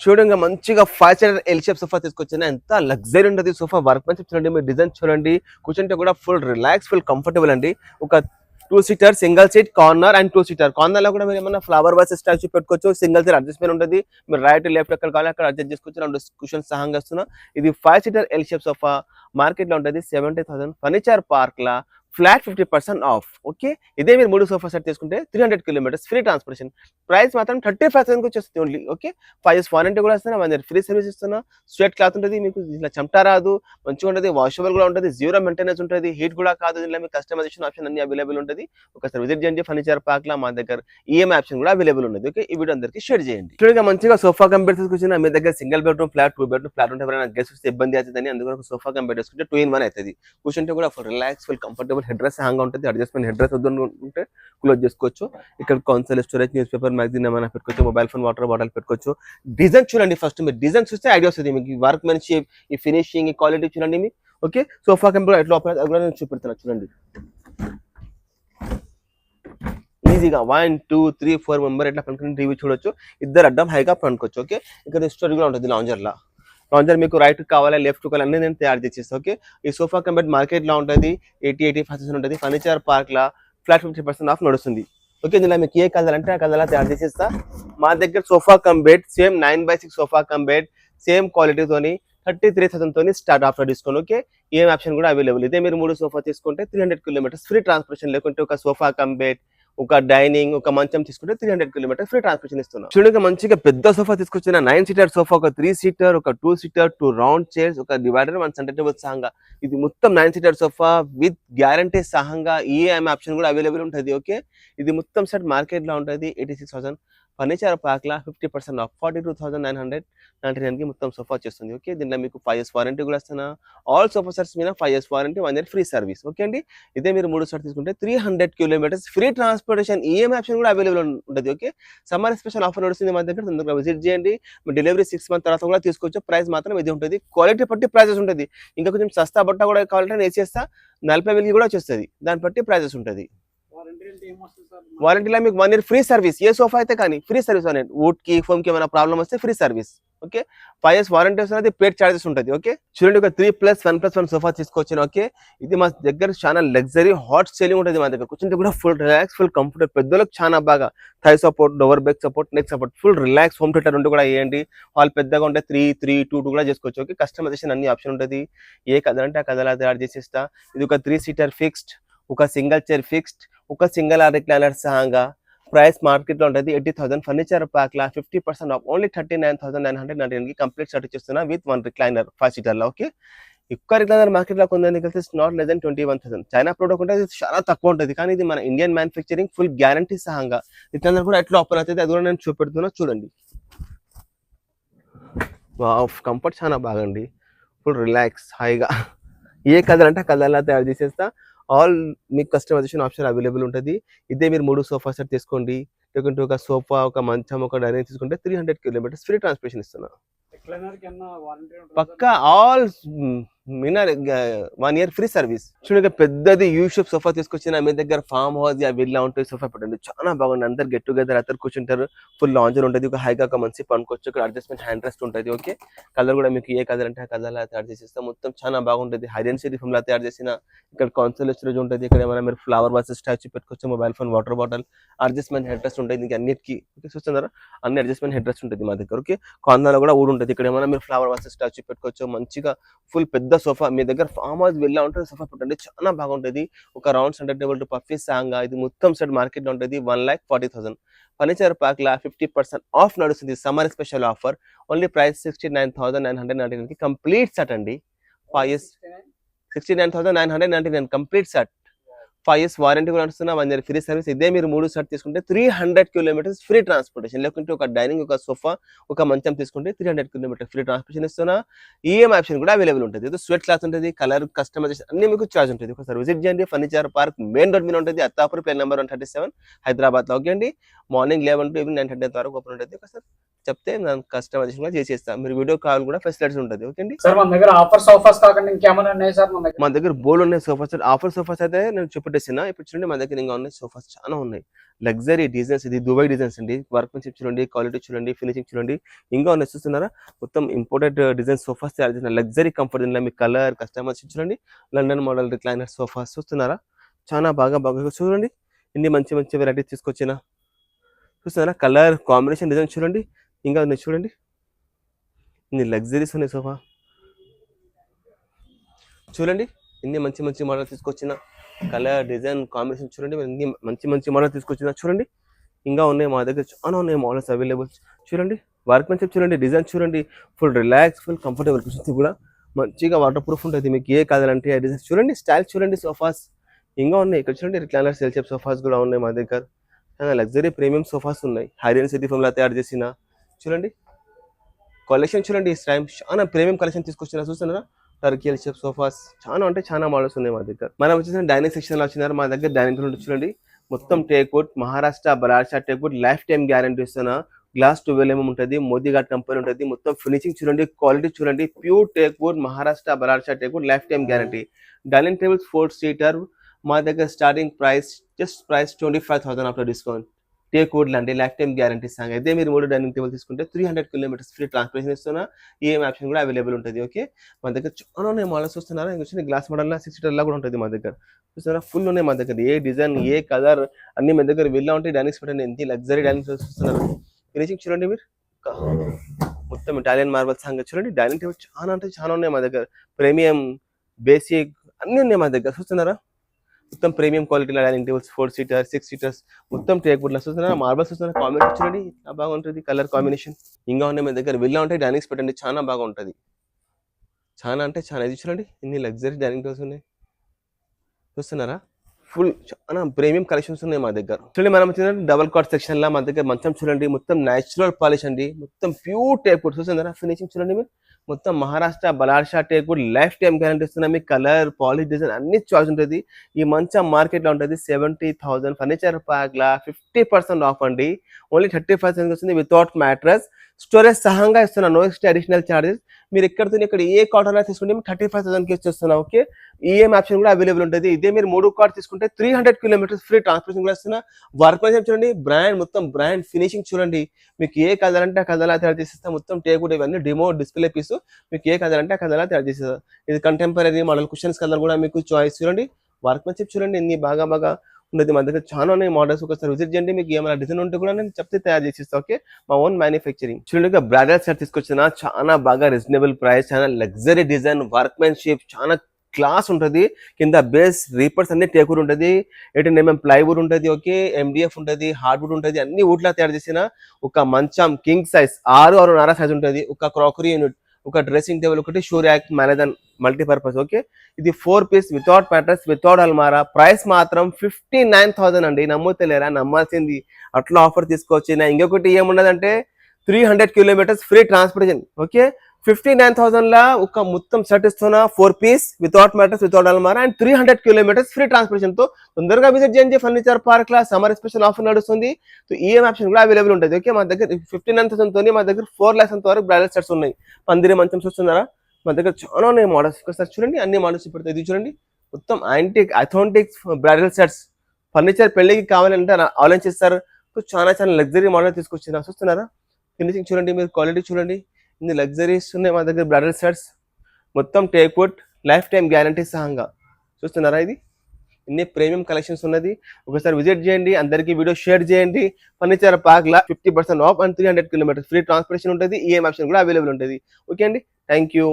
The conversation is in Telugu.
చూడంగా మంచిగా 5 సీటర్ ఎల్ షేప్ సోఫా తీసుకొచ్చిన ఎంత లగ్జరీ ఉంటుంది సోఫా వర్క్ మంచి చూడండి మీరు డిజైన్ చూడండి కూర్చుంటే కూడా ఫుల్ రిలాక్స్ ఫుల్ కంఫర్టబుల్ అండి ఒక 2 seater single seat corner and 2 seater corner లో కూడా మీరు ఏమన్నా ఫ్లవర్ వాస్ స్టాచ్యూ పెట్టుకోవచ్చు సింగిల్ సీట్ అడ్జస్ట్మెంట్ ఉంటుంది మీరు రైట్ లెఫ్ట్ ఎక్కడ కావాలి అక్కడ అడ్జస్ట్ చేసుకోవచ్చు 2 కుషన్స్ సహాయంగా వస్తున్నా ఇది 5 seater L shape sofa market లో ఉంటుంది 70,000 furniture park law flat 50% of okay ఇదే మీరు 3 సోఫా సెట్ తీసుకుంటే 300 కిలోమీటర్స్ ఫ్రీ ట్రాన్స్పోర్టేషన్ ప్రైస్ మాత్రం 35,000 వచ్చేస్తుంది ఓన్లీ ఓకే 5 years వారంటీ కూడా ఇస్తున్నా 1 year ఫ్రీ సర్వీస్ ఇస్తున్నా స్వెట్ క్లాత్ ఉంటుంది మీకు ఇట్లా చెమట రాదు మంచిగా ఉంటుంది వాషబుల్ కూడా ఉంటుంది జీరో మెయింటెనెన్స్ ఉంటుంది హీట్ కూడా కాదు దీనిలో మీకు కస్టమైజేషన్ ఆప్షన్ అన్ని అవైలబుల్ ఉంటుంది ఒకసారి విజిట్ చేయండి ఫర్నిచర్ పార్క్ లా మా దగ్గర ఈఎంఐ ఆప్షన్ కూడా అవైలబుల్ ఉంది ఓకే ఈ వీడియో అందరికీ షేర్ చేయండి చూడండి మంచిగా సోఫా కంపేర్ తీసుకొచ్చిన మీ దగ్గర single bedroom flat 2 bedroom flat ఉంటే ఎవరైనా గెస్ట్ వస్తే ఇబ్బంది అవుతుందని అందుకని సోఫా కంపేర్ చేసుకుంటే 2 in 1 అవుతుంది కూర్చుంటే కూడా full relax full comfortable head rest hang ఉంటుంది అడ్జస్ట్మెంట్ హెడ్ రెస్ట్ వద్దుకుంటే క్లోజ్ చేసుకోవచ్చు ఇక్కడ council storage news paper magazine ఏమైనా పెట్టుకోవచ్చు మొబైల్ ఫోన్ వాటర్ బాటిల్ పెట్టుకోవచ్చు డిజైన్ చూడండి ఫస్ట్ మీరు డిజైన్ చూస్తే ఐడియా వస్తుంది మీకు వర్క్ మంచి ఈ ఫినిషింగ్ ఈ క్వాలిటీ చూడండి మీ ఓకే సోఫా కంపెనీ ఎట్లా ఓపెన్ అది కూడా నేను చూపెడుతున్నా చూడండి ఈజీగా 1 2 3 4 మెంబర్ ఎట్లా పనుకుని టీవీ చూడొచ్చు ఇద్దరు అడ్డం హైగా పనుకోవచ్చు ఓకే ఇక్కడ స్టోరేజ్ కూడా ఉంటుంది లాంజర్ మీకు రైట్ కావాలా లెఫ్ట్ కావాలి అన్ని నేను తయారు చేసేస్తాను ఓకే ఈ సోఫా కంపెనీ మార్కెట్ లో ఉంటుంది 80-85% ఉంటుంది ఫర్నిచర్ పార్క్ లా ఫ్లాట్ 50% ఆఫ్ నడుస్తుంది ఓకే ఇందులో మీకు ఏ కలర్ అంటే ఆ కలర్ తయారు చేసేస్తా మా దగ్గర sofa cum bed same 9x6 sofa cum bed same క్వాలిటీతోని 33,000 తోని స్టార్ట్ ఆఫర్ డిస్కౌంట్ ఓకే ఏం ఆప్షన్ కూడా అవైలబుల్ ఇదే మీరు 3 సోఫా తీసుకుంటే 300 కిలోమీటర్స్ ఫ్రీ ట్రాన్స్పోర్టేషన్ లేకుంటే ఒక సోఫా కమ్ బెడ్ ఒక డైనింగ్ ఒక మంచం తీసుకుంటే 300 కిలోమీటర్స్ ఫ్రీ ట్రాన్స్పోర్టేషన్ ఇస్తున్నాం చూడండి మంచిగా పెద్ద సోఫా తీసుకొచ్చిన 9 సీటర్ సోఫా ఒక 3 సీటర్ ఒక 2 సీటర్ 2 రౌండ్ చైర్స్ ఒక డివైడర్ 1 సెంటర్ టేబుల్ సహంగా ఇది మొత్తం 9 సీటర్ సోఫా విత్ గ్యారంటీ సహంగా ఈఎంఐ ఆప్షన్ కూడా అవైలబుల్ ఉంటుంది ఓకే ఇది మొత్తం సెట్ మార్కెట్ లో ఉంటుంది 86,000 ఫర్నిచర్ పార్క్ లా 50% ఆఫ్ 42,999 కి మొత్తం సోఫా వచ్చేస్తుంది ఓకే దీంట్లో మీకు 5 years వారంటీ కూడా ఇస్తున్నా ఆల్ సోఫా సెట్స్ మీద 5 years warranty 1 year free service okay అండి ఇదే మీరు 3 సెట్ తీసుకుంటే 300 kilometres free transportation EMI option కూడా అవైలబుల్ ఉంటుంది ఓకే సమ్మర్ స్పెషల్ ఆఫర్ నడుస్తుంది మా దగ్గర తొందరగా విజిట్ చేయండి డెలివరీ 6 months తర్వాత కూడా తీసుకోవచ్చు ప్రైస్ మాత్రం ఇది ఉంటుంది క్వాలిటీ బట్టి ప్రైజెస్ ఉంటుంది ఇంకా కొంచెం సస్తా బట్ట కూడా కావాలంటే వేసేస్తా 40,000 కూడా వచ్చేస్తుంది దాన్ని బట్టి ప్రైజెస్ ఉంటుంది వారంటీలో మీకు 1 year ఫ్రీ సర్వీస్ ఏ సోఫా అయితే కానీ ఫ్రీ సర్వీస్ అనేది వుడ్ కి ఫోమ్ కి ఏమైనా ప్రాబ్లమ్ వస్తే free service okay 5 years warranty వస్తుంది పేడ్ చార్జెస్ ఉంటుంది ఓకే చూడండి ఒక 3+1+1 సోఫా తీసుకొచ్చిన ఓకే ఇది మా దగ్గర చాలా లగ్జరీ హాట్ సెల్లింగ్ ఉంటుంది మా దగ్గర కూర్చుంటే కూడా ఫుల్ రిలాక్స్ ఫుల్ కంఫర్టబుల్ పెద్దలకు చాలా బాగా thigh support door back support neck support full relax home theatre ఉంటే కూడా వేయండి హాల్ పెద్దగా ఉంటే 3-3-2 కూడా చేసుకోవచ్చు ఓకే కస్టమైజేషన్ అన్ని ఆప్షన్ ఉంటుంది ఏ కలర్ అంటే ఆ కలర్ తయారు చేసేస్తా ఇది ఒక 3 సీటర్ ఫిక్స్డ్ ఒక సింగిల్ చైర్ ఫిక్స్డ్ ఒక సింగిల్ రిక్లైనర్ సహంగా ప్రైస్ మార్కెట్ లో ఉంటుంది 80,000 ఫర్నిచర్ పార్క్ లా 50% ఆఫ్ ఓన్లీ 39,999 కి కంప్లీట్ సెట్ ఇస్తున్నా విత్ 1 రిక్లైనర్ 5 సీటర్ లో ఓకే ఎక్కువ రిక్లైనర్ మార్కెట్ లో కొందని కలిసి not less than 21,000 China product ఉంటుంది చాలా తక్కువ ఉంటుంది కానీ ఇది మన ఇండియన్ మ్యానుఫ్యాక్చరింగ్ ఫుల్ గ్యారంటీ సహంగా రిక్లైనర్ కూడా ఎట్లా ఓపెన్ అవుతుంది అది కూడా నేను చూపెడుతున్నా చూడండి కంఫర్ట్ చాలా బాగండి ఫుల్ రిలాక్స్ హాయిగా ఏ కలర్ అంటే కలర్లా తయారు చేసేస్తా ఆల్ మీకు కస్టమైజేషన్ ఆప్షన్ అవైలబుల్ ఉంటుంది ఇదే మీరు 3 సోఫా సెట్ తీసుకోండి లేకుంటే ఒక సోఫా ఒక మంచం ఒక డైనింగ్ తీసుకుంటే 300 కిలోమీటర్స్ ఫ్రీ ట్రాన్స్పోర్టేషన్ ఇస్తున్నా పక్కా ఆల్ మినర్ 1 year ఫ్రీ సర్వీస్ చూడండి పెద్దది యూ షేప్ సోఫా తీసుకొచ్చిన మీ దగ్గర ఫామ్ హౌస్ విల్లా ఉంటుంది సోఫా పెట్టండి చాలా బాగుంది అందరు గెట్ టుగెదర్ అందరు కూర్చుంటారు ఫుల్ లాంజర్ ఉంటుంది ఒక హైగా ఒక మంచి పనుకోవచ్చు ఇక్కడ అడ్జస్ట్మెంట్ హ్యాండ్ రెస్ట్ ఉంటుంది ఓకే కలర్ కూడా మీకు ఏ కలర్ అంటే ఆ కలర్ లా తయారు చేసేస్తాం మొత్తం చాలా బాగుంటుంది హైడెన్సిటీ ఫిల్మ్ లా తయారు చేసిన ఇక్కడ కౌన్సిల్ స్టోరేజ్ ఉంటుంది ఇక్కడ ఏమైనా మీరు ఫ్లవర్ వాస్ స్టాచ్యూ పెట్టుకోవచ్చు mobile phone water bottle adjustment head rest ఉంటుంది ఇంకా అన్నిటికీ ఓకే చూస్తున్నారా అన్ని అడ్జస్ట్మెంట్ హెడ్ రెస్ట్ ఉంటుంది మా దగ్గర ఓకే కార్నర్ కూడా వుడ్ ఉంటుంది ఇక్కడ ఏమైనా మీరు ఫ్లవర్ వాస్ స్టాచ్యూ పెట్టుకోవచ్చు మంచిగా ఫుల్ పెద్ద సోఫా మీ దగ్గర ఫామ్ హౌస్ వెళ్ళా ఉంటుంది సోఫా పెట్టండి చాలా బాగుంటుంది ఒక round centre table two puffy సాంగా ఇది మొత్తం సెట్ మార్కెట్ లో ఉంటుంది 1,40,000 ఫర్నిచర్ పార్క్ లా 50% ఆఫ్ నడుస్తుంది summer special offer only price 69,999 కి కంప్లీట్ సెట్ అండి 5 years 69,999 complete set 5 years warranty కూడా నడుస్తున్నా 1 year ఫ్రీ సర్వీస్ ఇదే మీరు 3 సెట్ తీసుకుంటే 300 కిలోమీటర్స్ ఫ్రీ ట్రాన్స్పోర్టేషన్ లేకుంటే ఒక డైనింగ్ ఒక సోఫా ఒక మంచం తీసుకుంటే 300 కిలోమీటర్ ఫ్రీ ట్రాన్స్పోర్టేషన్ ఇస్తున్నా ఈఎంఐ ఆప్షన్ కూడా అవైలబుల్ ఉంటుంది ఇది స్వెట్ క్లాత్ ఉంటుంది కలర్ కస్టమైజేషన్ అన్ని మీకు చార్జ్ ఉంటుంది ఒకసారి విజిట్ చేయండి ఫర్నిచర్ పార్క్ మెయిన్ రోడ్ మీద ఉంటుంది అత్తాపూర్ ప్లేన్ నెంబర్ 137 హైదరాబాద్ లో ఓకే అండి మార్నింగ్ 11 to ఈవినింగ్ 9:30 వరకు ఓపెన్ ఉంటుంది ఒకసారి చెప్తే నేను కస్టమైజేషన్ కూడా చేసేస్తాను. మీరు వీడియో కాల్ కూడా ఫెసిలిటీస్ ఉంటుంది. ఓకే అండి. సార్ మన దగ్గర ఆఫర్ సోఫాస్ కాకుండా ఇంకేమైనా ఉన్నాయి సార్ మన దగ్గర? మా దగ్గర బోల్డ్ ఉన్నాయి సోఫాస్. ఆఫర్ సోఫాస్ అయితే నేను చూపెట్టేసిన. ఇప్పుడు చూడండి మా దగ్గర ఇంకా ఉన్నాయి సోఫాస్ చాలా ఉన్నాయి. లగ్జరీ డిజైన్స్, ఇది దుబాయ్ డిజైన్స్ అండి. వర్క్మెన్షిప్ చూడండి, క్వాలిటీ చూడండి, ఫినిషింగ్ చూడండి. ఇంకా ఉన్నాయి చూస్తున్నారా, మొత్తం ఇంపోర్టెడ్ డిజైన్ సోఫాస్ తయారు చేసిన లగ్జరీ కంఫర్ట్. దీనిలో మీ కలర్ కస్టమైజేషన్ చూడండి. లండన్ మోడల్ రిక్లైనర్ సోఫాస్ చూస్తున్నారా, చాలా బాగా చూడండి. ఇన్ని మంచి మంచి వెరైటీస్ తీసుకొచ్చిన చూస్తున్నారా, కలర్ కాంబినేషన్ డిజైన్ చూడండి. ఇంకా ఉన్నాయి చూడండి, ఇన్ని లగ్జరీస్ ఉన్నాయి సోఫా చూడండి. ఇన్ని మంచి మంచి మోడల్ తీసుకొచ్చిన, కలర్ డిజైన్ కాంబినేషన్ చూడండి. ఇన్ని మంచి మంచి మోడల్ తీసుకొచ్చిన చూడండి. ఇంకా ఉన్నాయి మా దగ్గర చాలా ఉన్నాయి మోడల్స్ అవైలబుల్ చూడండి. వర్క్మెన్షిప్ చూడండి, డిజైన్ చూడండి, ఫుల్ రిలాక్స్, ఫుల్ కంఫర్టబుల్ కూర్చుంది కూడా. మంచిగా వాటర్ ప్రూఫ్ ఉంటుంది. మీకు ఏ కావాలంటే ఆ డిజైన్స్ చూడండి. స్టైల్ చూడండి సోఫాస్ ఇంకా ఉన్నాయి. ఇక్కడ చూడండి రిక్లైనర్ సెల్ షేప్ సోఫాస్ కూడా ఉన్నాయి మా దగ్గర. లగ్జరీ ప్రీమియం సోఫాస్ ఉన్నాయి. హైరియన్ సిటీ ఫోమ్ లా తయారు చేసిన చూడండి. కలెక్షన్ చూడండి, చాలా ప్రీమియం కలెక్షన్ తీసుకొచ్చిన చూస్తున్నారా. టర్కీ ఎల్ షేప్ సోఫాస్ చాలా అంటే చాలా మోడల్స్ ఉన్నాయి మా దగ్గర. మనం వచ్చేసి డైనింగ్ సెక్షన్ లో వచ్చినారు. మా దగ్గర డైనింగ్ టేబుల్ చూడండి, మొత్తం teakwood, Maharashtra Ballarsha teakwood, life time guarantee ఇస్తున్నా. గ్లాస్ 12mm ఉంటుంది, మోదీఘాట్ కంపెనీ ఉంటుంది. మొత్తం ఫినిషింగ్ చూడండి, క్వాలిటీ చూడండి, pure teakwood, Maharashtra Ballarsha teakwood, life time guarantee. Dining tables 4 seater మా దగ్గర starting price just 25,000 after discount. Teakwood లాంటి లైఫ్ టైం గ్యారంటీ సాంగ్. అయితే మీరు 3 డైనింగ్ టేబుల్ తీసుకుంటే 300 కిలోమీటర్స్ ఫ్రీ ట్రాన్స్పోర్టేషన్ ఇస్తున్నా. ఈఎం ఆప్షన్ కూడా అవైలబుల్ ఉంటుంది. ఓకే, మా దగ్గర చాలా ఉన్నాయి మోడల్స్ చూస్తున్నారా. ఇంకా గ్లాస్ మోడల్ 6 సీటర్లా కూడా ఉంటుంది మా దగ్గర చూస్తున్నారా. ఫుల్ ఉన్నాయి మా దగ్గర, ఏ డిజైన్ ఏ కలర్ అన్ని మా దగ్గర విల్లా ఉంటాయి. డైనింగ్స్ పెట్టండి, ఎంత లగ్జరీ డైనింగ్ చూస్తున్నారు. ఫినిషింగ్ చూడండి మీరు, మొత్తం ఇటాలియన్ మార్బల్ సాంగ్ చూడండి. డైనింగ్ టేబుల్ చాలా అంటే చాలా ఉన్నాయి మా దగ్గర. ప్రీమియం, బేసిక్ అన్ని ఉన్నాయి మా దగ్గర చూస్తున్నారా. మొత్తం premium quality dining tables 4 seater 6 seaters మొత్తం టేక్వుడ్ లా చూస్తున్నారా. మార్బల్స్ చూస్తున్నారా, కాంబినేషన్ చూడండి చాలా బాగుంటుంది, కలర్ కాంబినేషన్. ఇంకా ఉన్నాయి మా దగ్గర. విల్లా ఉంటాయి, డైనింగ్స్ పెట్టండి, చాలా బాగా ఉంటుంది. చాలా అంటే చాలా. ఇది చూడండి, ఇన్ని లగ్జరీ డైనింగ్ టేబుల్స్ ఉన్నాయి చూస్తున్నారా. ఫుల్ చాలా ప్రీమియం కలెక్షన్స్ ఉన్నాయి మా దగ్గర. చూడండి మనం వచ్చిన డబల్ కాట్ సెక్షన్ లా మా దగ్గర మంచం చూడండి, మొత్తం న్యాచురల్ పాలిష్ అండి, మొత్తం ప్యూర్ టేక్వుడ్ చూస్తున్నారా. ఫినిషింగ్ చూడండి మీరు, మొత్తం Maharashtra Balharshah teakwood, life time guarantee ఇస్తున్నా. మీకు కలర్ పాలిష్ డిజైన్ అన్ని చాయిస్ ఉంటుంది. ఈ మంచం మార్కెట్ లో ఉంటుంది 70,000. ఫర్నిచర్ ప్యాక్ లా 50% ఆఫ్ అండి. ఓన్లీ 35% వస్తుంది వితౌట్ మ్యాట్రస్. స్టోరేజ్ సహంగా ఇస్తున్నా, నో ఎక్స్ట్రా అడిషనల్ చార్జెస్. మీరు ఇక్కడ ఏ కాట్ అయినా తీసుకుంటే మీకు 35,000కి ఇస్తున్నా. ఓకే, ఈఎం ఆప్షన్ కూడా అవైలబుల్ ఉంటుంది. ఇదే మీరు 3 కార్డ్ తీసుకుంటే 300 కిలోమీటర్స్ ఫ్రీ ట్రాన్స్పోర్టేషన్ కూడా ఇస్తున్నా. వర్క్మెన్షిప్ చూడండి, బ్రాండ్ మొత్తం బ్రాండ్ ఫినిషింగ్ చూడండి. మీకు ఏ కలర్ అంటే ఆ కలర్లా తయారు చేసేస్తా. మొత్తం టేక్వుడ్ ఇవన్నీ డిమో డిస్ప్లే పీస్. మీకు ఏ కలర్ అంటే ఆ కలర్లా తయారు చేసేస్తా. ఇది కంటెంపరీ మోడల్ కుషన్స్ కలర్ కూడా మీకు చాయిస్ చూడండి. వర్క్మెన్షిప్ చూడండి, ఇన్ని బాగా ఉన్నది మా దగ్గర. చాలా ఉన్నాయి మోడల్స్, ఒకసారి విజిట్ చేయండి. మీకు ఏమైనా డిజైన్ ఉంటే కూడా నేను చెప్తే తయారు చేసిస్తా. ఓకే, మా ఓన్ మ్యానుఫ్యాక్చరింగ్. చూడండి బ్రాడల్ సెట్ తీసుకొచ్చిన, చాలా బాగా రీజనబుల్ ప్రైస్, చాలా లగ్జరీ డిజైన్, వర్క్మెన్షిప్ చాలా క్లాస్ ఉంటుంది. కింద బేస్ రీపర్స్ అన్ని టేక్వుడ్ ఉంటుంది, 18mm ప్లైవుడ్ ఉంటుంది. ఓకే, MDF ఉంటుంది, హార్డ్వుడ్ ఉంటుంది, అన్ని వుడ్ లా తయారు చేసిన ఒక మంచం కింగ్ సైజ్ 6.5 సైజ్ ఉంటుంది. ఒక క్రాకరీ యూనిట్, ఒక డ్రెస్సింగ్ టేబుల్, ఒకటి షూ ర్యాక్, మేనేజన్ మల్టీపర్పస్. ఓకే, ఇది 4 పీస్ వితౌట్ మ్యాట్రస్, వితౌట్ అల్మారా. ప్రైస్ మాత్రం 59,000 అండి. నమ్ముతలేరా? నమ్మాల్సింది. అట్లా ఆఫర్ తీసుకోవచ్చు. ఇంకొకటి ఏమున్నదంటే 300 కిలోమీటర్స్ ఫ్రీ ట్రాన్స్పోర్టేషన్. ఓకే, 59,000 లా ఒక మొత్తం సెట్ ఇస్తున్నా, 4 పీస్ వితౌట్ మ్యాట్రస్, వితౌట్ అల్మారా అండ్ 300 కిలోమీటర్స్ ఫ్రీ ట్రాన్స్పోర్టేషన్ తో. తొందరగా విజిట్ చేయండి. ఫర్నిచర్ పార్క్ లా సమ్మర్ స్పెషల్ ఆఫర్ నడుస్తుంది. ఈఎం ఆప్షన్ కూడా అవైలబుల్ ఉంటుంది. ఓకే, మా దగ్గర 59,000 తోని మా దగ్గర 4 lakhs వరకు బ్రాడల్ సెట్స్ ఉన్నాయి. పందిరి మంచం చూస్తున్నారా, మా దగ్గర చాలా ఉన్నాయి మోడల్స్. ఒకసారి చూడండి, అన్ని మోడల్స్ ఇప్పుడు ఇది చూడండి. మొత్తం antique authentic bridal sets. Furniture పెళ్లికి కావాలంటే ఆలోచిస్తారు. చాలా చాలా లగ్జరీ మోడల్ తీసుకొచ్చిన చూస్తున్నారా. ఫినిషింగ్ చూడండి మీరు, క్వాలిటీ చూడండి, ఇన్ని లగ్జరీస్ ఉన్నాయి మా దగ్గర. బ్రాడల్ సెట్స్ మొత్తం టేక్వుడ్, లైఫ్ టైం గ్యారంటీ సహంగా చూస్తున్నారా. ఇది ఇన్ని ప్రీమియం కలెక్షన్స్ ఉన్నది. ఒకసారి విజిట్ చేయండి, అందరికీ వీడియో షేర్ చేయండి. ఫర్నిచర్ పార్క్ లా 50% of and 300 kilometres free transportation ఉంటుంది. ఈఎం ఆప్షన్ కూడా అవైలబుల్ ఉంటుంది. ఓకే అండి, థ్యాంక్ యూ.